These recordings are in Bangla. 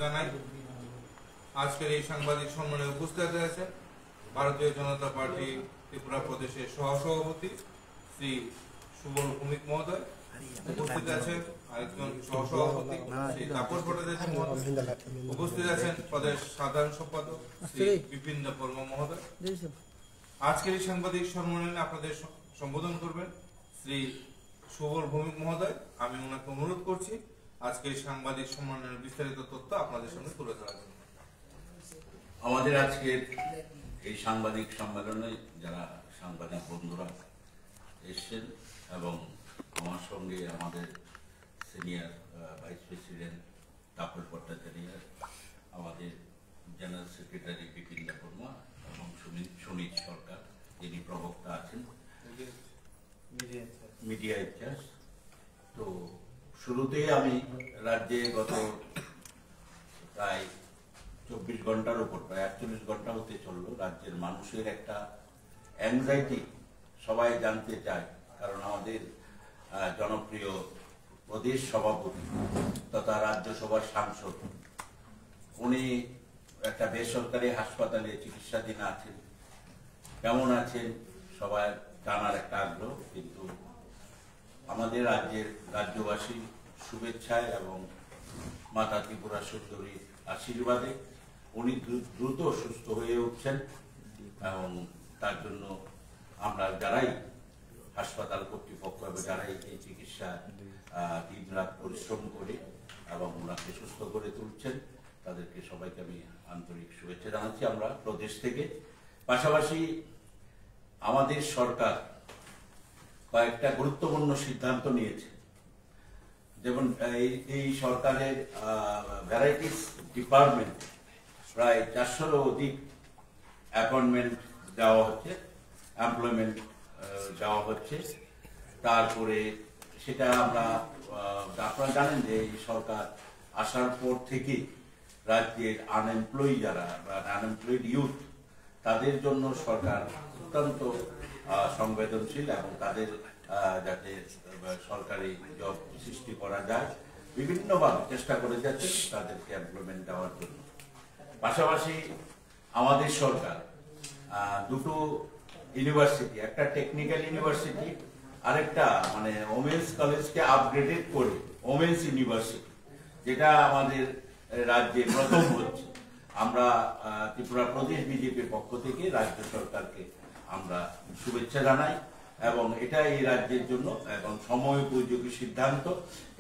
জানাই আজকের এই সাংবাদিক সম্মেলনে উপস্থিত আছেন ভারতীয় জনতা পার্টি ত্রিপুরা প্রদেশের সহসভাপতি শ্রী সুবল ভৌমিক মহোদয়, উপস্থিত আছেন আরেকজন সহসভাপতি শ্রী তাপস ভট্টাচার্য মহোদয়, উপস্থিত আছেন প্রদেশ সাধারণ সম্পাদক শ্রী বিপিন বর্মা মহোদয়। আজকের এই সাংবাদিক সম্মেলনে আপনাদের সম্বোধন করবেন শ্রী সুবল ভৌমিক মহোদয়। আমি ওনাকে অনুরোধ করছি আজকের সাংবাদিক সম্মেলনের বিস্তারিত তথ্য আপনাদের সামনে তুলে ধরার জন্য। আমাদের আজকের এই সাংবাদিক সম্মেলনে যারা সাংবাদিক বন্ধুরা এসেছেন এবং আমার সঙ্গে আমাদের senior vice president Tapas Bhattacharya, আমাদের জেনারেল সেক্রেটারি বিপিন বর্মা এবং সুনীত সরকার, যিনি প্রবক্তা আছেন, মিডিয়া ইনচার্জ। তো শুরুতেই আমি রাজ্যে গত প্রায় 24 ঘন্টার উপর, প্রায় 48 ঘন্টা হতে চলল, রাজ্যের মানুষের একটা অ্যাংজাইটি সবাই জানতে চায়। কারণ আমাদের জনপ্রিয় প্রদেশ সভাপতি তথা রাজ্যসভার সাংসদ, উনি একটা বেসরকারি হাসপাতালে চিকিৎসাধীন আছেন। কেমন আছেন সবাই জানার একটা আগ্রহ, কিন্তু আমাদের রাজ্যের রাজ্যবাসী শুভেচ্ছায় এবং মাতা ত্রিপুরা সুন্দরীর আশীর্বাদে উনি দ্রুত সুস্থ হয়ে উঠছেন এবং তার জন্য আমরা যারাই হাসপাতাল কর্তৃপক্ষ এবং যারাই এই চিকিৎসা দিন রাত পরিশ্রম করে এবং ওনাকে সুস্থ করে তুলছেন, তাদেরকে সবাইকে আমি আন্তরিক শুভেচ্ছা জানাচ্ছি আমরা প্রদেশ থেকে। পাশাপাশি আমাদের সরকার কয়েকটা গুরুত্বপূর্ণ সিদ্ধান্ত নিয়েছে। যেমন এই সরকারের ভ্যারাইটিস ডিপার্টমেন্ট প্রায় 400-এরও অধিক অ্যাপয়েন্টমেন্ট দেওয়া হচ্ছে, এমপ্লয়মেন্ট দেওয়া হচ্ছে। তারপরে সেটা আপনারা জানেন যে এই সরকার আসার পর থেকে রাজ্যের আনএমপ্লয়ি যারা বা আনএমপ্লয়েড ইউথ, তাদের জন্য সরকার অত্যন্ত সংবেদনশীল এবং তাদের যাতে সরকারি জব সৃষ্টি করা যায় বিভিন্নভাবে চেষ্টা করে যাচ্ছে তাদেরকে এমপ্লয়মেন্ট দেওয়ার জন্য। পাশাপাশি আমাদের সরকার দুটো ইউনিভার্সিটি, একটা টেকনিক্যাল ইউনিভার্সিটি, আরেকটা মানে ওমেন্স কলেজকে আপগ্রেডেড করে ওমেন্স ইউনিভার্সিটি, যেটা আমাদের রাজ্যে প্রথম হচ্ছে। আমরা ত্রিপুরা প্রদেশ বিজেপির পক্ষ থেকে রাজ্য সরকারকে আমরা শুভেচ্ছা জানাই এবং এটা এই রাজ্যের জন্য এবং সময় উপযোগী সিদ্ধান্ত।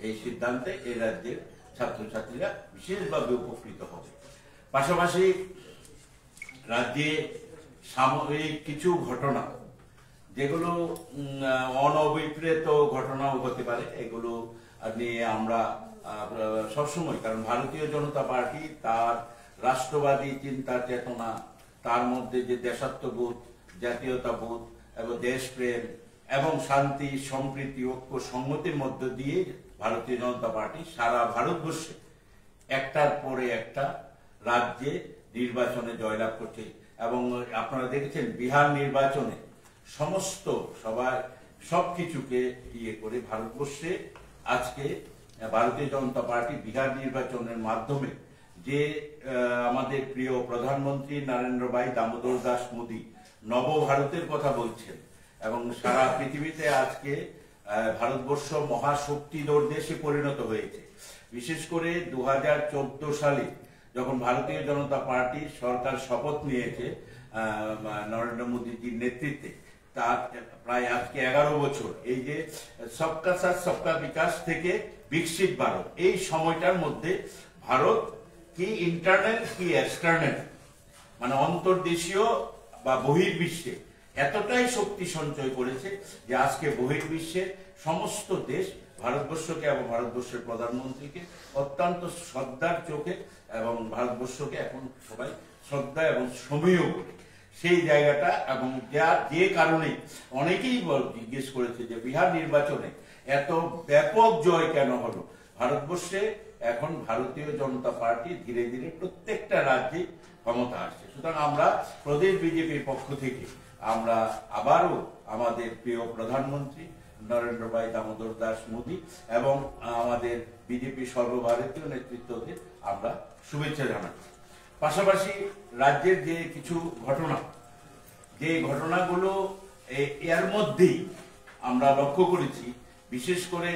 এই সিদ্ধান্তে এই রাজ্যের ছাত্রছাত্রীরা বিশেষভাবে উপকৃত হবে। পাশাপাশি রাজ্যে সাময়িক কিছু ঘটনা, যেগুলো অনভিপ্রেত ঘটনাও হতে পারে, এগুলো নিয়ে আমরা সবসময়, কারণ ভারতীয় জনতা পার্টি তার রাষ্ট্রবাদী চিন্তা চেতনা, তার মধ্যে যে দেশাত্মবোধ, জাতীয়তাবোধ এবং দেশপ্রেম এবং শান্তি, সম্প্রীতি, ঐক্য, সংহতির মধ্য দিয়ে ভারতীয় জনতা পার্টি সারা ভারতবর্ষে একটার পরে একটা রাজ্যে নির্বাচনে জয়লাভ করছে। এবং আপনারা দেখেছেন বিহার নির্বাচনে সমস্ত সবাই সবকিছুকে ইয়ে করে ভারতবর্ষে আজকে ভারতীয় জনতা পার্টি বিহার নির্বাচনের মাধ্যমে যে আমাদের প্রিয় প্রধানমন্ত্রী নরেন্দ্র ভাই দামোদর দাস মোদী নবভারতের কথা বলছেন এবং সারা পৃথিবীতে আজকে ভারতবর্ষ মহাশক্তিধর দেশে পরিণত হয়েছে। বিশেষ করে 2014 সালে যখন ভারতীয় জনতা পার্টি সরকার শপথ নিয়েছে নরেন্দ্র মোদীজির নেতৃত্বে, তার প্রায় আজকে 11 বছর, এই যে সবকা সাথ সবকা বিকাশ থেকে বিকশিত ভারত, এই সময়টার মধ্যে ভারত কি ইন্টারনাল কি এক্সটার্নাল, মানে অন্তর্দেশীয় বা বহির্বিশ্বে এতটাই শক্তি সঞ্চয় করেছে যে আজকে বহির্বিশ্বের সমস্ত দেশ ভারতবর্ষকে এবং ভারতবর্ষের প্রধানমন্ত্রীকে অত্যন্ত শ্রদ্ধার চোখে এবং ভারতবর্ষকে এখন সবাই শ্রদ্ধা এবং সমীহ করে সেই জায়গাটা। এবং যে কারণে অনেকেই জিজ্ঞেস করেছে যে বিহার নির্বাচনে এত ব্যাপক জয় কেন হলো। ভারতবর্ষে এখন ভারতীয় জনতা পার্টি ধীরে ধীরে প্রত্যেকটা রাজ্যে ক্ষমতা আসছে। সুতরাং আমরা প্রদেশ বিজেপির পক্ষ থেকে আমরা আবারও আমাদের প্রিয় প্রধানমন্ত্রী নরেন্দ্র ভাই দামোদর দাস মোদী এবং আমাদের বিজেপি সর্বভারতীয় নেতৃত্বদের আমরা শুভেচ্ছা জানাচ্ছি। পাশাপাশি রাজ্যের যে কিছু ঘটনা, যে ঘটনাগুলো এর মধ্যেই আমরা লক্ষ্য করেছি, বিশেষ করে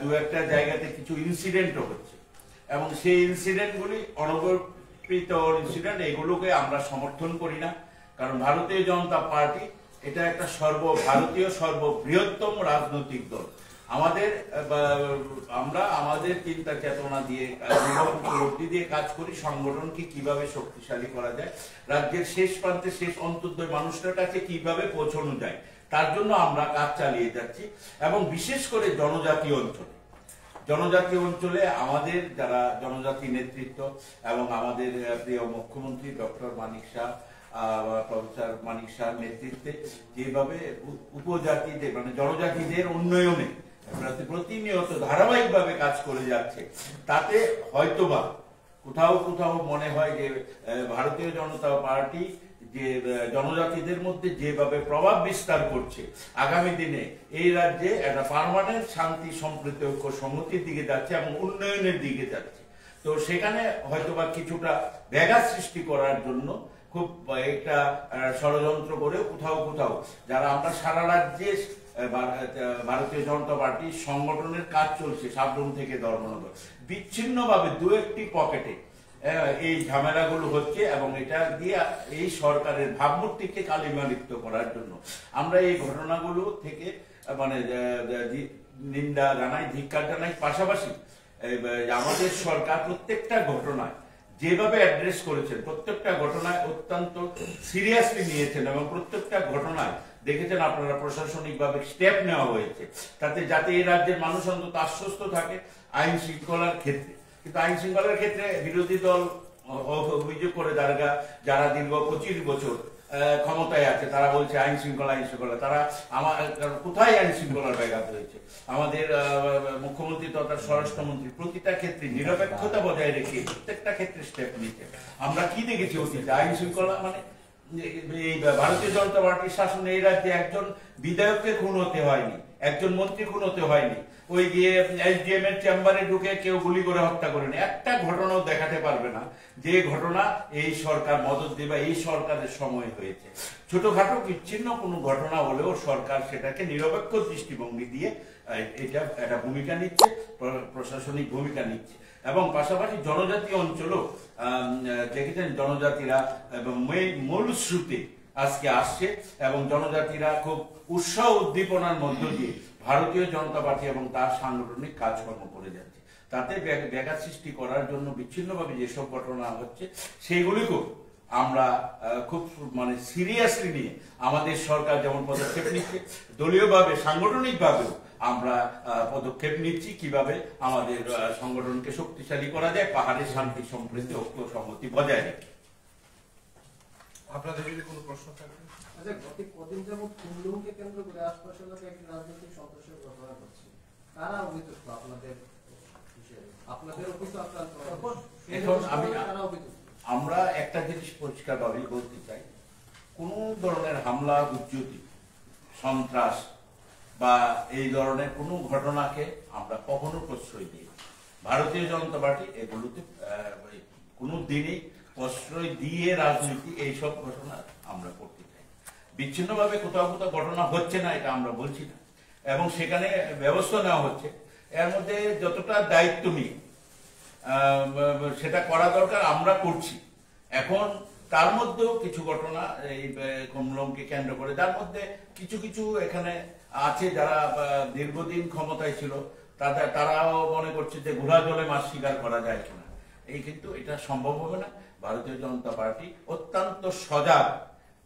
দু একটা জায়গাতে কিছু ইনসিডেন্টও হচ্ছে এবং সেই ইনসিডেন্টগুলি অনবরত ইনসিডেন্ট, এগুলোকে আমরা সমর্থন করি না। কারণ ভারতীয় জনতা পার্টি এটা একটা সর্বভারতীয় সর্ববৃহত্তম রাজনৈতিক দল। আমরা আমাদের চিন্তা চেতনা দিয়ে উপলব্ধি দিয়ে কাজ করি সংগঠনকে কিভাবে শক্তিশালী করা যায়, রাজ্যের শেষ প্রান্তে শেষ অন্তর্দয় মানুষটার কাছে কিভাবে পৌঁছানো যায়, তার জন্য আমরা কাজ চালিয়ে যাচ্ছি। এবং বিশেষ করে জনজাতি অঞ্চলে আমাদের যারা জনজাতি নেতৃত্ব এবং আমাদের প্রিয় মুখ্যমন্ত্রী ডক্টর মানিক শাহ, প্রফেসর মানিক শাহর নেতৃত্বে যেভাবে উপজাতিদের মানে জনজাতিদের উন্নয়নে প্রতিনিয়ত ধারাবাহিকভাবে কাজ করে যাচ্ছে, তাতে হয়তোবা কোথাও কোথাও মনে হয় যে ভারতীয় জনতা পার্টি যে জনজাতিদের মধ্যে যেভাবে প্রভাব বিস্তার করছে, আগামী দিনে এই রাজ্যে একটা পার্মানেন্ট শান্তি, সম্প্রীতি, ঐক্য, সংহতির দিকে যাচ্ছে এবং উন্নয়নের দিকে যাচ্ছে। তো সেখানে হয়তোবা কিছুটা ব্যাঘাত সৃষ্টি করার জন্য খুব একটা ষড়যন্ত্র করে কোথাও কোথাও যারা আমরা সারা রাজ্যে ভারতীয় জনতা পার্টির সংগঠনের কাজ চলছে সাবরুম থেকে ধর্মনগর, বিচ্ছিন্নভাবে দু একটি পকেটে এই ঝামেলাগুলো হচ্ছে এবং এটা দিয়ে এই সরকারের ভাবমূর্তিকে কালিমালিপ্ত করার জন্য আমরা এই ঘটনাগুলো থেকে মানে নিন্দা জানাই, ধিক্কার জানাই। পাশাপাশি আমাদের সরকার প্রত্যেকটা ঘটনায় যেভাবে অ্যাড্রেস করেছেন, প্রত্যেকটা ঘটনায় অত্যন্ত সিরিয়াসলি নিয়েছেন এবং প্রত্যেকটা ঘটনায় দেখেছেন আপনারা প্রশাসনিকভাবে স্টেপ নেওয়া হয়েছে তাতে যাতে এই রাজ্যের মানুষ অন্তত আশ্বস্ত থাকে আইন শৃঙ্খলার ক্ষেত্রে। কিন্তু আইন শৃঙ্খলার ক্ষেত্রে বিরোধী দল অভিযোগ করে যারা দীর্ঘ 25 বছর ক্ষমতায় আছে তারা বলছে আইন শৃঙ্খলা, তারা কোথায় আইন শৃঙ্খলার ব্যাঘাত হয়েছে? আমাদের মুখ্যমন্ত্রী তথা স্বরাষ্ট্রমন্ত্রী প্রতিটা ক্ষেত্রে নিরপেক্ষতা বজায় রেখে প্রত্যেকটা ক্ষেত্রে স্টেপ নিচ্ছে। আমরা কি দেখেছি অতীতে? আইন শৃঙ্খলা মানে এই ভারতীয় জনতা পার্টির শাসনে এই রাজ্যে একজন বিধায়ককে খুন হতে হয়নি, একজন মন্ত্রী খুন হতে হয়নি, ওই গিয়ে এসডিএম এর চেম্বারে ঢুকে কেউ গুলি করে হত্যা করেনি। একটা ঘটনাও দেখাতে পারবে না যে ঘটনা এই সরকার মদত দেবে এই সরকারের সময় হয়েছে। ছোটখাটো বিচ্ছিন্ন কোনো ঘটনা হলেও সরকার সেটাকে নিরপেক্ষ দৃষ্টিভঙ্গি দিয়ে এটা একটা ভূমিকা নিচ্ছে, প্রশাসনিক ভূমিকা নিচ্ছে। এবং পাশাপাশি জনজাতি অঞ্চলও দেখেছেন জনজাতিরা এবং মূল স্রোতে আজকে আসছে এবং জনজাতিরা খুব উৎসাহ উদ্দীপনার মধ্য দিয়ে ভারতীয় জনতা পার্টি এবং তার সাংগঠনিক কাজকর্ম করে যাচ্ছে। তাতে ব্যাঘাত সৃষ্টি করার জন্য বিচ্ছিন্নভাবে যেসব ঘটনা হচ্ছে সেইগুলিকেও আমরা খুব মানে সিরিয়াসলি নিয়ে আমাদের সরকার যেমন পদক্ষেপ নিচ্ছে, দলীয়ভাবে সাংগঠনিকভাবেও আমরা পদক্ষেপ নিচ্ছি কিভাবে আমাদের সংগঠনকে শক্তিশালী করা যায়, পাহাড়ের শান্তি, সম্প্রীতি, ঐক্য, সংহতি বজায় রেখে। আপনাদের যদি কোনো প্রশ্ন থাকে? আচ্ছা, গত কদিন যাবত কুমলুমকে কেন্দ্র করে আশপাশের এলাকায় একটি রাজনৈতিক সন্ত্রাসের ঘটনা ঘটছে, কারা অভিযুক্ত আপনাদের হিসেবে? আপনাদের অফিস আক্রান্ত কারা অভিযুক্ত? আমরা একটা জিনিস পরিষ্কারভাবে বলতে চাই, কোন ধরনের হামলা, উজ্জতি, সন্ত্রাস বা এই ধরনের কোনো ঘটনাকে আমরা কখনো প্রশ্রয় দিই। ভারতীয় জনতা পার্টি এগুলোতে কোনো দিনই প্রশ্রয় দিয়ে রাজনীতি এইসব ঘটনা আমরা করতে চাই। বিচ্ছিন্নভাবে কোথাও কোথাও ঘটনা হচ্ছে না এটা আমরা বলছি না, এবং সেখানে ব্যবস্থা নেওয়া হচ্ছে। এর মধ্যে যতটা দায়িত্ব নিয়ে সেটা করা দরকার আমরা করছি। এখন তার মধ্যেও কিছু ঘটনা এই কুমলুমকে কেন্দ্র করে, তার মধ্যে কিছু কিছু এখানে আছে যারা দীর্ঘদিন ক্ষমতায় ছিল, তারাও মনে করছে যে ঘোড়া জলে মাছ শিকার করা যায় কিনা, এই কিন্তু এটা সম্ভব হবে না। ভারতীয় জনতা পার্টি অত্যন্ত সজাগ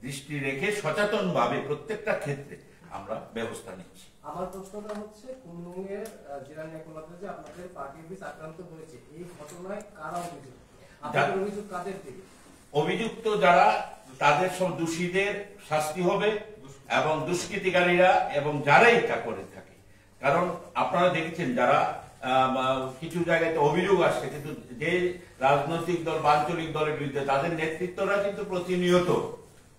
দৃষ্টি রেখে সচেতন ভাবে প্রত্যেকটা ক্ষেত্রে আমরা ব্যবস্থা নিচ্ছি। আমার প্রশ্নটা হচ্ছে, কুমলুমের জিরানি একলাতে যে আপনাদের পার্টি অফিস আক্রান্ত হয়েছে, এই ঘটনায় কারা অভিযুক্ত? আপনাদের অভিযোগ কাদের দিকে? অভিযুক্ত যারা তাদের সব দোষীদের শাস্তি হবে এবং দুষ্কৃতিকারীরা এবং যারাই তা করে থাকে। কারণ আপনারা দেখেছেন যারা কিছু জায়গাতে অভিযোগ আসছে, কিন্তু যে রাজনৈতিক দল বা আঞ্চলিক দলের বিরুদ্ধে তাদের নেতৃত্বরা কিন্তু প্রতিনিয়ত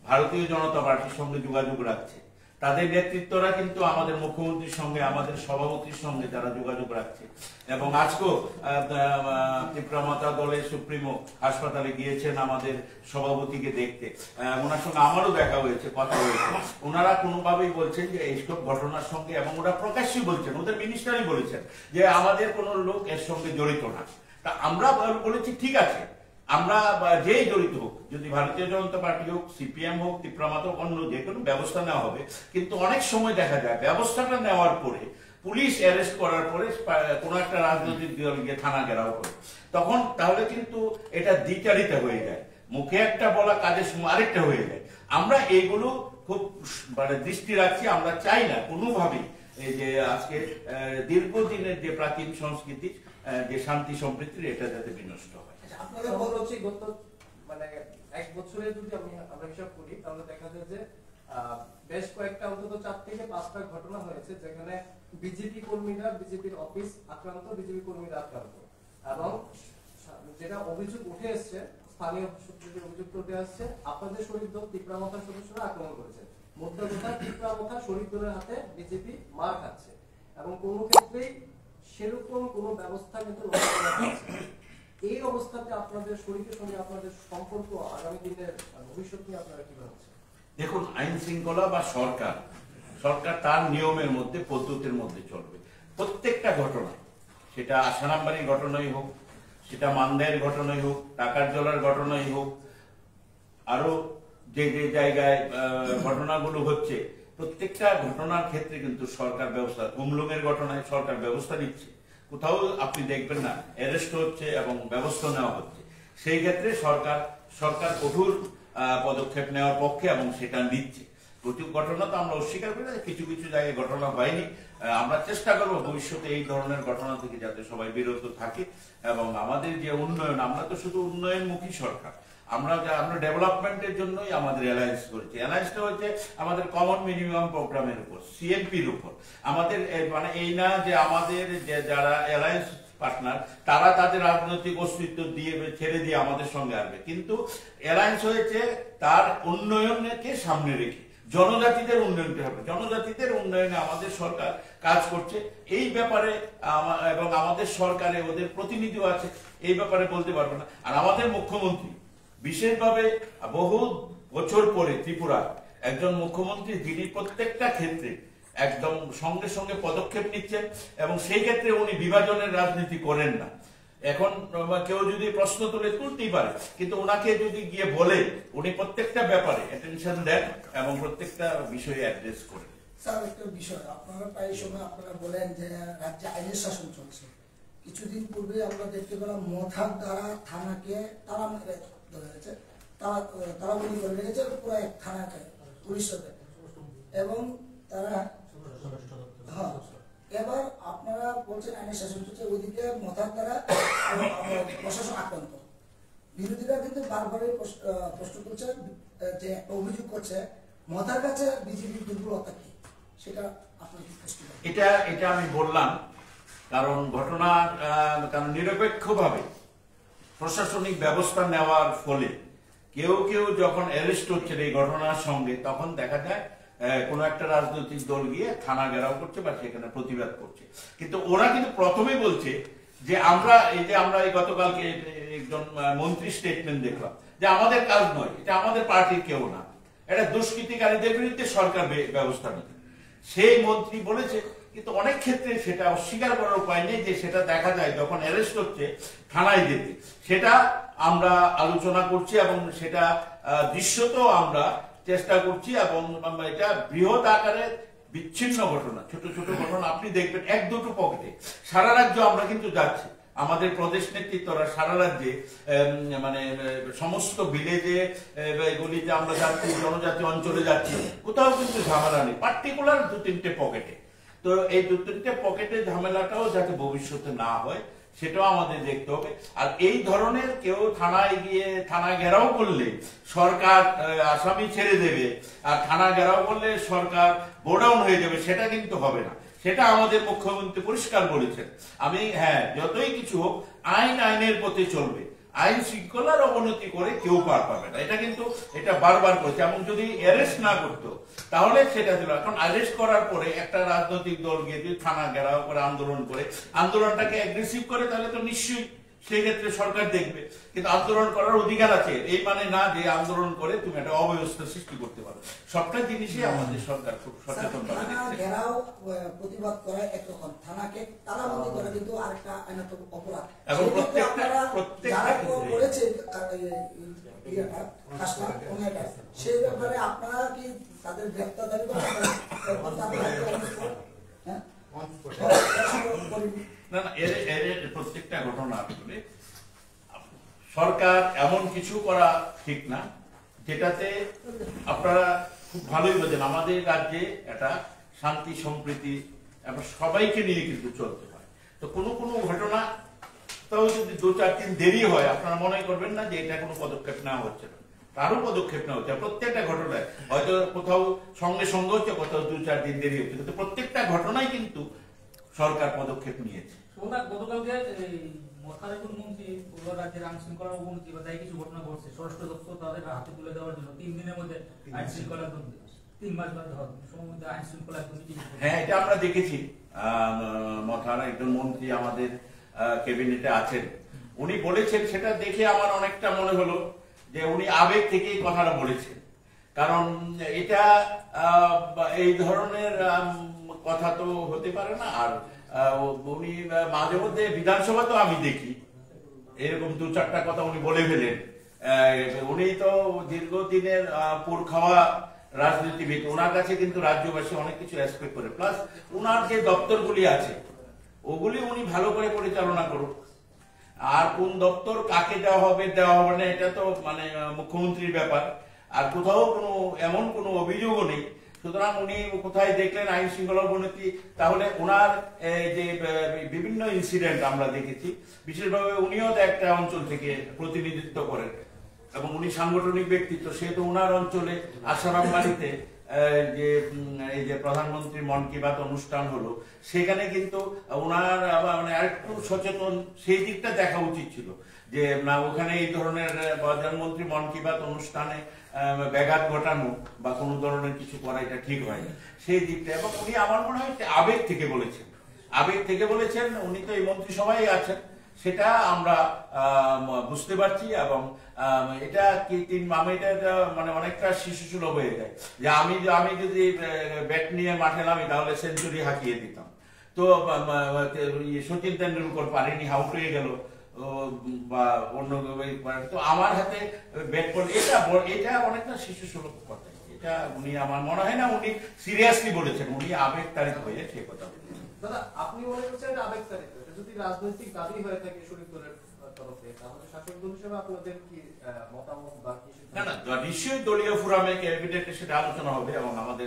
ভারতীয় জনতা পার্টির সঙ্গে যোগাযোগ রাখছে তাদের নেতৃত্বরা কিন্তু আমাদের মুখ্যমন্ত্রীর সঙ্গে, আমাদের সভাপতির সঙ্গে যারা যোগাযোগ রাখছে, এবং আজকেও ত্রিপুরা মাতা দলের সুপ্রিমো হাসপাতালে গিয়েছেন আমাদের সভাপতিকে দেখতে। ওনার সঙ্গে আমারও দেখা হয়েছে, কথা হয়েছে। ওনারা কোনোভাবেই বলছেন যে এইসব ঘটনার সঙ্গে, এবং ওরা প্রকাশ্যই বলছেন, ওদের মিনিস্টারই বলেছেন যে আমাদের কোনো লোক এর সঙ্গে জড়িত না। তা আমরা বলেছি ঠিক আছে, আমরা যেই জড়িত হোক, যদি ভারতীয় জনতা পার্টি হোক, সিপিএম হোক, ত্রিপুরা মাতা হোক, অন্য যে কোনো ব্যবস্থা নেওয়া হবে। কিন্তু অনেক সময় দেখা যায় ব্যবস্থাটা নেওয়ার পরে, পুলিশ অ্যারেস্ট করার পরে কোনো একটা রাজনৈতিক দল গিয়ে থানা ঘেরাও করে, তখন তাহলে কিন্তু এটা দ্বিচারিতা হয়ে যায়, মুখে একটা বলা কাজের সময় আরেকটা হয়ে যায়। আমরা এইগুলো খুব দৃষ্টি রাখছি। আমরা চাই না কোনোভাবেই এই যে আজকে দীর্ঘদিনের যে প্রাচীন সংস্কৃতি, যে শান্তি সম্প্রীতির, এটা যাতে বিনষ্ট হয়। আপনাদের বলা হচ্ছে গত মানে 1 বছরে যদি আমরা হিসাব করি, তাহলে দেখা যায় যে বেশ কয়েকটা, অন্তত 4 থেকে 5টা ঘটনা হয়েছে যেখানে বিজেপি কর্মীরা, বিজেপির অফিস আক্রান্ত, বিজেপি কর্মীরা আক্রান্ত। এবং যেটা অভিযোগ উঠে এসছে, স্থানীয় সূত্রে অভিযোগ উঠে আসছে, আপনাদের শরীর দল ত্রিপুরা মাথার সদস্যরা আক্রমণ করেছে। মোদ্দা কথা, ত্রিপুরা মাথা শরীর দলের হাতে বিজেপি মার খাচ্ছে, এবং কোনো ক্ষেত্রেই সেরকম কোনো ব্যবস্থা কিন্তু গ্রহণ করা হচ্ছে না। এই অবস্থাতে আপনাদের শরীরের সঙ্গে আপনাদের সম্পর্ক, আগামী দিনের ভবিষ্যৎ নিয়ে আপনারা কি ভাবছেন? দেখুন, আইন শৃঙ্খলা বা সরকার তার নিয়মের মধ্যে, পদ্ধতির মধ্যে চলবে। প্রত্যেকটা ঘটনা, সেটা আশারামবাড়ির ঘটনাই হোক, সেটা মান্দায়ের ঘটনাই হোক, টাকার জলার ঘটনাই হোক, আরো যে যে জায়গায় ঘটনাগুলো হচ্ছে, প্রত্যেকটা ঘটনার ক্ষেত্রে কিন্তু সরকার ব্যবস্থা, হুমলুঙের ঘটনায় সরকার ব্যবস্থা নিচ্ছে। কোথাও আপনি দেখবেন না অ্যারেস্ট হচ্ছে এবং ব্যবস্থা নেওয়া হচ্ছে। সেই ক্ষেত্রে সরকার কঠোর পদক্ষেপ নেওয়ার পক্ষে, এবং সেটা নিচ্ছে। প্রচুর ঘটনা তো আমরা অস্বীকার করি না, কিছু কিছু জায়গায় ঘটনা হয়নি। আমরা চেষ্টা করবো ভবিষ্যতে এই ধরনের ঘটনা থেকে যাতে সবাই বিরত থাকে, এবং আমাদের যে উন্নয়ন, আমরা তো শুধু উন্নয়নমুখী সরকার, আমরা ডেভেলপমেন্টের জন্যই আমাদের অ্যালায়েন্স করেছি। অ্যালায়েন্সটা হচ্ছে আমাদের কমন মিনিমাম প্রোগ্রামের উপর, সিএমপির উপর। আমাদের মানে এই না যে আমাদের যে যারা অ্যালায়েন্স পার্টনার, তারা তাদের রাজনৈতিক অস্তিত্ব দিয়ে ছেড়ে দিয়ে আমাদের সঙ্গে আসবে, কিন্তু অ্যালায়েন্স হয়েছে তার উন্নয়নকে সামনে রেখে জনজাতিদের উন্নয়নকে হবে। জনজাতিদের উন্নয়নে আমাদের সরকার কাজ করছে। এই ব্যাপারে এবং আমাদের সরকারে ওদের প্রতিনিধিও আছে, এই ব্যাপারে বলতে পারবো না। আর আমাদের মুখ্যমন্ত্রী বিশেষভাবে বহু বছর পরে ত্রিপুরা একজন মুখ্যমন্ত্রী, যিনি প্রত্যেকটা ক্ষেত্রে একদম সঙ্গে সঙ্গে পদক্ষেপ নিচ্ছেন, এবং সেই ক্ষেত্রে উনি বিভাজনের রাজনীতি করেন না। এখন কেউ যদি প্রশ্ন তুলতেই পারে, কিন্তু ওনাকে যদি গিয়ে বলে, উনি প্রত্যেকটা ব্যাপারে অ্যাটেনশন দেন এবং প্রত্যেকটা বিষয়ে অ্যাড্রেস করেন। স্যার, একটা বিষয়, আপনারা প্রায় সময় আপনারা বলেন যে রাজ্যে আইনের শাসন চলছে। কিছুদিন পূর্বে আমরা দেখতে পেলাম মথার দ্বারা থানাকে তারা ধরে রেখেছে, তারা গুলি করে রেখেছে পুরো এক থানাকে, পুলিশ, এবং তারা এবার আপনারা বলছেন আইনের শাসন চলছে, ওইদিকে মথার দ্বারা প্রশাসন আক্রান্ত। বিরোধীরা কিন্তু বারবারই প্রশ্ন করছে, যে অভিযোগ করছে মথার কাছে বিজেপির দুর্বলতা কি, সেটা আপনার কি প্রশ্ন? এটা আমি বললাম, কারণ কারণ নিরপেক্ষভাবে প্রশাসনিক ব্যবস্থা নেওয়ার ফলে কেউ যখন অ্যারেস্ট হচ্ছে এই ঘটনার সঙ্গে, তখন দেখা যায় কোন একটা রাজনৈতিক দল গিয়ে থানা ঘেরাও করছে বা সেখানে প্রতিবাদ করছে। কিন্তু ওরা কিন্তু প্রথমেই বলছে যে আমরা এই গতকালকে একজন মন্ত্রী স্টেটমেন্ট দেখলাম যে আমাদের কাজ নয়, এটা আমাদের পার্টির কেউ না, এটা দুষ্কৃতিকারীদের বিরুদ্ধে সরকার ব্যবস্থা নেবে, সেই মন্ত্রী বলেছে। কিন্তু অনেক ক্ষেত্রে সেটা অস্বীকার করার উপায় নেই, যে সেটা দেখা যায় যখন অ্যারেস্ট হচ্ছে থানায় যেতে, সেটা আমরা আলোচনা করছি, এবং সেটা দৃশ্যতেও আমরা চেষ্টা করছি, এবং এটা বৃহৎ আকারে বিচ্ছিন্ন ঘটনা, ছোট ছোট ঘটনা আপনি দেখবেন 1-2 পকেটে। সারা রাজ্য আমরা কিন্তু যাচ্ছি, আমাদের প্রদেশ নেতৃত্বরা সারা রাজ্যে মানে সমস্ত ভিলেজে এগুলিতে আমরা যাচ্ছি, জনজাতি অঞ্চলে যাচ্ছি, কোথাও কিন্তু ঝামেলা নেই, পার্টিকুলার 2-3টে পকেটে। তো এই 2-3টে পকেটে ঝামেলাটাও যাতে ভবিষ্যতে না হয়, সেটাও আমাদের দেখতে হবে। আর এই ধরনের কেউ থানায় গিয়ে থানা ঘেরাও করলে সরকার আসামি ছেড়ে দেবে, আর থানা ঘেরাও করলে সরকার গোডাউন হয়ে যাবে, সেটা কিন্তু হবে না। সেটা আমাদের মুখ্যমন্ত্রী পরিষ্কার বলেছেন। যতই কিছু হোক, আইনের পথে চলবে। আইন শৃঙ্খলার অবনতি করে কেউ পার পাবে না। এটা কিন্তু এটা বারবার করছে, এবং যদি অ্যারেস্ট না করতো তাহলে সেটা ছিল। এখন অ্যারেস্ট করার পরে একটা রাজনৈতিক দল গিয়ে যদি থানা ঘেরাও করে আন্দোলন করে, আন্দোলনটাকে অ্যাগ্রেসিভ করে, তাহলে তো নিশ্চয়ই সেই ক্ষেত্রে সরকার দেখবে। কিন্তু আন্দোলন করার অধিকার আছে, এই মানে না যে আন্দোলন করে তুমি একটা অব্যবস্থা সৃষ্টি করতে পারো। সবটা জিনিসই আমাদের সরকার খুব সচেতন ভাবে দেখছে। ঘেরাও প্রতিবাদ করা একরকম, থানাকে তালাবন্দি করা কিন্তু আরেকটা আইনানুগ অপরাধ। এবং যারা প্রত্যেকটা করেছে সেই ব্যাপারে আপনারা কি তাদের গ্রেপ্তার দাবি করেন? না না, এর প্রত্যেকটা ঘটনা আসলে সরকার এমন কিছু করা ঠিক না যেটাতে আপনারা খুব ভালোই বোঝেন আমাদের রাজ্যে একটা শান্তি সম্প্রীতি এবং সবাইকে নিয়ে কিন্তু চলতে হয়। তো কোনো কোনো ঘটনা তাও যদি 2-4 দিন দেরি হয়, আপনারা মনে করবেন না যে এটা কোনো পদক্ষেপ নেওয়া হচ্ছে না, তারও পদক্ষেপ নেওয়া হচ্ছে। প্রত্যেকটা ঘটনায় হয়তো কোথাও সঙ্গে সঙ্গে হচ্ছে, কোথাও 2-4 দিন দেরি হচ্ছে, কিন্তু প্রত্যেকটা ঘটনায় কিন্তু সরকার পদক্ষেপ নিয়েছে। গতকালকে মথারের মন্ত্রী রাজ্যের আইন শৃঙ্খলার অবনতি বা তাই কিছু ঘটনা ঘটছে, স্বরাষ্ট্র দপ্তর তাদের হাতে তুলে দেওয়ার জন্য 3 দিনের মধ্যে আইন শৃঙ্খলা 3 মাস বাদে সময়ের মধ্যে আইন শৃঙ্খলা হ্যাঁ, এটা আমরা দেখেছি। মথার একজন মন্ত্রী আমাদের ক্যাবিনেটে আছেন, উনি বলেছেন, সেটা দেখে আমার অনেকটা মনে হলো যে উনি আবেগ থেকেই কথাটা বলেছেন। কারণ এটা এই ধরনের কথা তো হতে পারে না। আর উনি মাঝে মধ্যে বিধানসভা তো আমি দেখি এরকম 2-4টা কথা উনি বলে ফেলেন। উনি তো দীর্ঘদিনের পুর খাওয়া রাজনীতিবিদ, ওনার কাছে কিন্তু রাজ্যবাসী অনেক কিছু এক্সপেক্ট করে। প্লাস ওনার যে দপ্তরগুলি আছে ওগুলি উনি ভালো করে পরিচালনা করুন। আর কোন দপ্তর কাকে দেওয়া হবে না এটা তো মানে মুখ্যমন্ত্রীর ব্যাপার। আর কোথাও কোনো এমন কোনো অভিযোগও নেই। সুতরাং উনি কোথায় দেখলেন আইন শৃঙ্খলা অবনতি, তাহলে ওনার যে বিভিন্ন ইনসিডেন্ট আমরা দেখেছি, বিশেষভাবে উনিও তো একটা অঞ্চল থেকে প্রতিনিধিত্ব করেন এবং উনি সাংগঠনিক ব্যক্তিত্ব, সেহেতু ওনার অঞ্চলে আসারাম বাড়িতে যে এই যে প্রধানমন্ত্রী মন কি বাত অনুষ্ঠান হলো, সেখানে কিন্তু ওনার মানে আরেকটু সচেতন সেই দিকটা দেখা উচিত ছিল যে না, ওখানে এই ধরনের প্রধানমন্ত্রী মন কি বাত অনুষ্ঠানে ব্যাঘাত ঘটানো বা কোনো ধরনের কিছু করা এটা ঠিক হয় না, সেই দিকটা। এবং উনি আমার মনে হয় আবেগ থেকে বলেছেন। উনি তো এই মন্ত্রিসভায় আছেন, সেটা আমরা বুঝতে পারছি। এবং এটা কি এটা মানে অনেকটা শিশু সুলভ হয়ে যায় যে আমি যদি ব্যাট নিয়ে মাঠে নামি তাহলে সেঞ্চুরি হাঁকিয়ে দিতাম। তো সচিন তেন্ডুলকর পারেনি, আউট হয়ে গেল, বা অন্য তো আমার হাতে ব্যাট করলে এটা অনেকটা শিশু সুলভ কথা। এটা উনি আমার মনে হয় না উনি সিরিয়াসলি বলেছেন, উনি আবেগ তাড়িত হয়ে সে কথা বলেছেন। দাদা, আপনি মনে করছেন এটা আবেগ তাড়িত? এটা যদি রাজনৈতিক দাবি হয়ে থাকে শরীর দলের তরফে, তাহলে শাসক দল হিসেবে আপনাদের কি মতামত বা কি? না না, নিশ্চয়ই দলীয় ফোরামে ক্যাবিনেটে সেটা আলোচনা হবে এবং আমাদের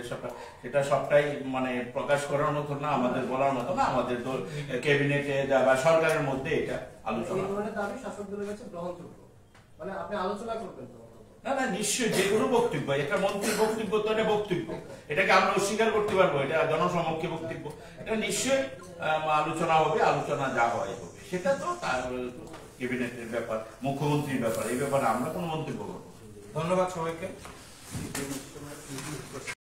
সেটা সবটাই মানে প্রকাশ করার মতো না, আমাদের বলার মতো না। আমাদের দল ক্যাবিনেটে বা সরকারের মধ্যে এটা আলোচনা হবে। এই ধরনের দাবি শাসক দলের কাছে গ্রহণযোগ্য, মানে আপনি আলোচনা করবেন তো? না না, নিশ্চয়ই যে কোনো বক্তব্য, একটা মন্ত্রীর বক্তব্য তো এটা বক্তব্য, এটাকে আমরা অস্বীকার করতে পারবো? এটা জনসমক্ষে বক্তব্য, এটা নিশ্চয়ই আলোচনা হবে। আলোচনা যা হয় হবে, সেটা তো তার ক্যাবিনেটের ব্যাপার, মুখ্যমন্ত্রীর ব্যাপার। এই ব্যাপারে আমরা কোনো মন্তব্য করবো। ধন্যবাদ সবাইকে।